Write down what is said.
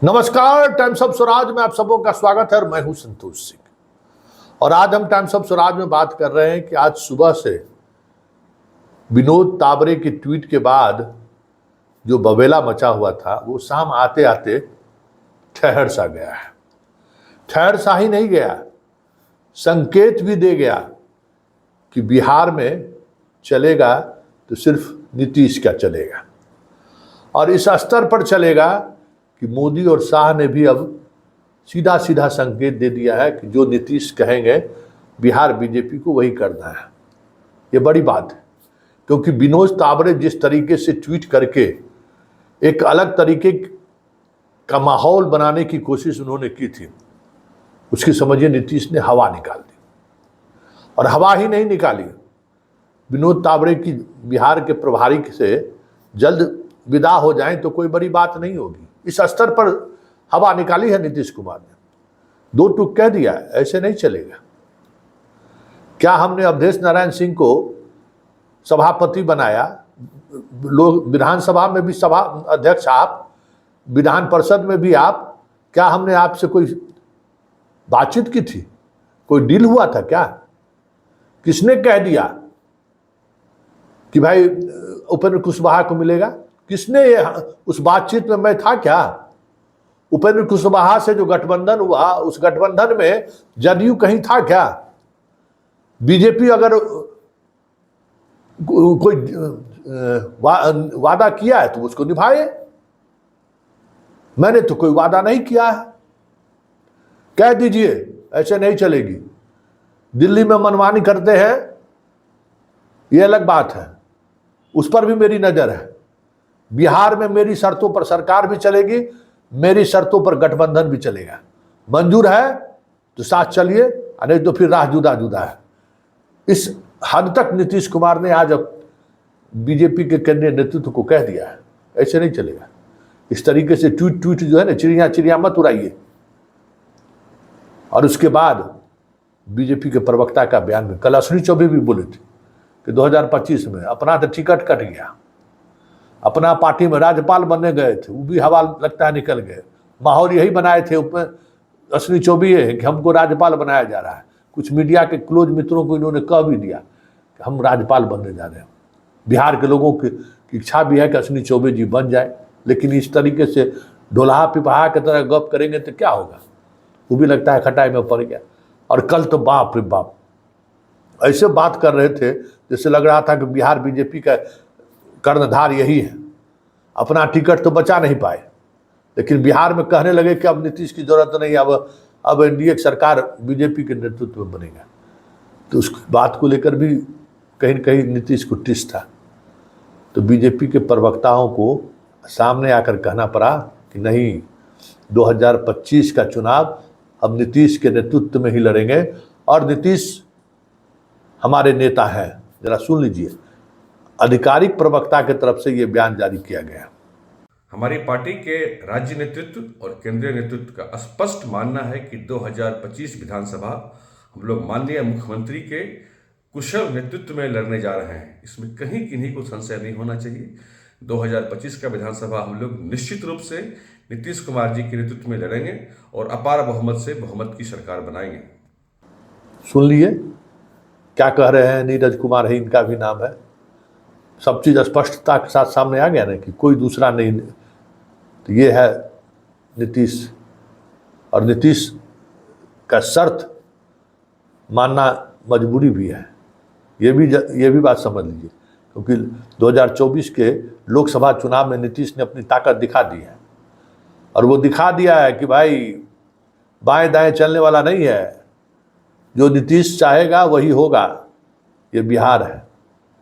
नमस्कार, times of Swaraj में आप सबों का स्वागत है और मैं हूं संतोष सिंह। और आज हम टाइम्स ऑफ स्वराज में बात कर रहे हैं कि आज सुबह से विनोद तावरे की ट्वीट के बाद जो बवेला मचा हुआ था वो शाम आते आते ठहर सा गया है। ठहर सा ही नहीं गया, संकेत भी दे गया कि बिहार में चलेगा तो सिर्फ नीतीश का चलेगा, और इस स्तर पर चलेगा कि मोदी और शाह ने भी अब सीधा सीधा संकेत दे दिया है कि जो नीतीश कहेंगे बिहार बीजेपी को वही करना है। ये बड़ी बात है, क्योंकि विनोद तावरे जिस तरीके से ट्वीट करके एक अलग तरीके का माहौल बनाने की कोशिश उन्होंने की थी, उसकी समझिए नीतीश ने हवा निकाल दी। और हवा ही नहीं निकाली, विनोद तावरे की बिहार के प्रभारी से जल्द विदा हो जाएं तो कोई बड़ी बात नहीं होगी। इस स्तर पर हवा निकाली है नीतीश कुमार ने। दो टूक कह दिया, ऐसे नहीं चलेगा। क्या हमने अवधेश नारायण सिंह को सभापति बनाया, लोग विधानसभा में भी सभा अध्यक्ष आप, विधान परिषद में भी आप, क्या हमने आपसे कोई बातचीत की थी? कोई डील हुआ था क्या? किसने कह दिया कि भाई उपेंद्र कुशवाहा को मिलेगा? किसने उस बातचीत में मैं था क्या? उपेंद्र कुशवाहा से जो गठबंधन हुआ, उस गठबंधन में जदयू कहीं था क्या? बीजेपी अगर कोई वादा किया है तो उसको निभाए। मैंने तो कोई वादा नहीं किया है। कह दीजिए ऐसे नहीं चलेगी। दिल्ली में मनमानी करते हैं, ये अलग बात है, उस पर भी मेरी नजर है। बिहार में मेरी शर्तों पर सरकार भी चलेगी, मेरी शर्तों पर गठबंधन भी चलेगा। मंजूर है तो साथ चलिए, नहीं तो फिर राह जुदा जुदा है। इस हद तक नीतीश कुमार ने आज बीजेपी के केंद्रीय नेतृत्व को कह दिया है, ऐसे नहीं चलेगा। इस तरीके से ट्वीट जो है ना, चिड़िया चिड़िया मत उड़ाइए। और उसके बाद बीजेपी के प्रवक्ता का बयान में कल अश्विनी चौबे भी बोले थे कि 2025 में अपना तो टिकट कट गया, अपना पार्टी में राज्यपाल बनने गए थे, वो भी हवा लगता है निकल गए। माहौल यही बनाए थे अश्विनी चौबे कि हमको राज्यपाल बनाया जा रहा है। कुछ मीडिया के क्लोज मित्रों को इन्होंने कह भी दिया कि हम राज्यपाल बनने जा रहे हैं। बिहार के लोगों की इच्छा भी है कि अश्विनी चौबे जी बन जाए, लेकिन इस तरीके से ढोलहा पिपहा की तरह गप करेंगे तो क्या होगा? वो भी लगता है खटाई में पड़ गया। और कल तो बाप रे बाप, ऐसे बात कर रहे थे जैसे लग रहा था कि बिहार बीजेपी का कर्णधार यही है। अपना टिकट तो बचा नहीं पाए, लेकिन बिहार में कहने लगे कि अब नीतीश की जरूरत नहीं, अब एनडीए की सरकार बीजेपी के नेतृत्व में बनेगा। तो उस बात को लेकर भी कहीं न कहीं नीतीश को टिस था। तो बीजेपी के प्रवक्ताओं को सामने आकर कहना पड़ा कि नहीं, 2025 का चुनाव अब नीतीश के नेतृत्व में ही लड़ेंगे, और नीतीश हमारे नेता हैं। जरा सुन लीजिए, आधिकारिक प्रवक्ता की तरफ से यह बयान जारी किया गया। हमारी पार्टी के राज्य नेतृत्व और केंद्रीय नेतृत्व का स्पष्ट मानना है कि 2025 विधानसभा हम लोग माननीय मुख्यमंत्री के कुशल नेतृत्व में लड़ने जा रहे हैं। इसमें कहीं किन्हीं को संशय नहीं होना चाहिए। 2025 का विधानसभा हम लोग निश्चित रूप से नीतीश कुमार जी के नेतृत्व में लड़ेंगे और अपार बहुमत से बहुमत की सरकार बनाएंगे। सुन लिए क्या कह रहे हैं? नीरज कुमार है इनका भी नाम है। सब चीज़ स्पष्टता के साथ सामने आ गया ना कि कोई दूसरा नहीं। तो ये है नीतीश, और नीतीश का शर्त मानना मजबूरी भी है। ये भी बात समझ लीजिए, क्योंकि 2024 के लोकसभा चुनाव में नीतीश ने अपनी ताकत दिखा दी है, और वो दिखा दिया है कि भाई बाएं दाएं चलने वाला नहीं है। जो नीतीश चाहेगा वही होगा। ये बिहार है।